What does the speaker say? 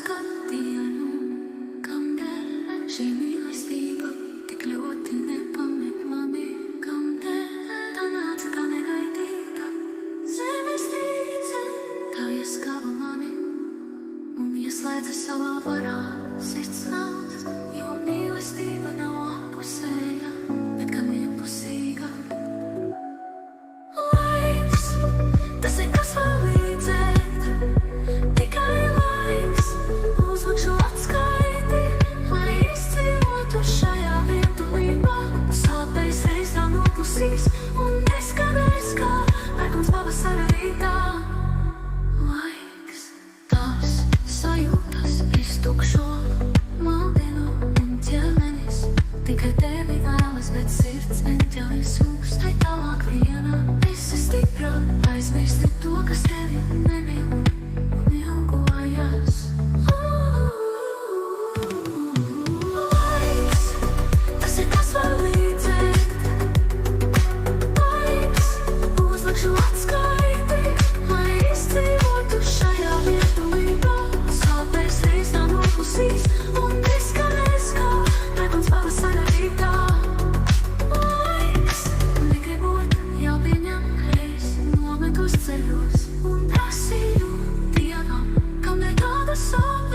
dienu, kamdēļ šī mīlestība tik ļoti nepamet mani, kamdēļ tā nāca kā negaidīta zemes tīce, tā ieskava mani un ieslēdza savā varā sirds nāc, jo mīlestība nav apusēja, bet gan vienpusīga. Laiks, tas ir kas vēl līdzēt, tikai laiks, uzlikšu atskaiti, lai izdzīvotu šajā vientulībā. Sāpēs reizā noklusīs un neskanēs kā pērkons pavasara rītā. Laiks, tās sajūtas iztukšo maldinu un ķermenis tikai tevi vēlas, bet sirds eņķelis sūkstai tālāk viena. Esi stipra, aizmirsti to, kas tevi nemīl un ilgojas. Laiks, tas ir kas var līdzēt. Laiks, uzlikšu atskaiti, lai izdzīvotu šajā vientulībā. Sāpēs reizā noklusīs un neskanēs kā pērkons pavasara rītā. Laiks, negribot jau pieņem reiz, nometos ceļos un prasīju Dievam, kam ne tāda sāpe.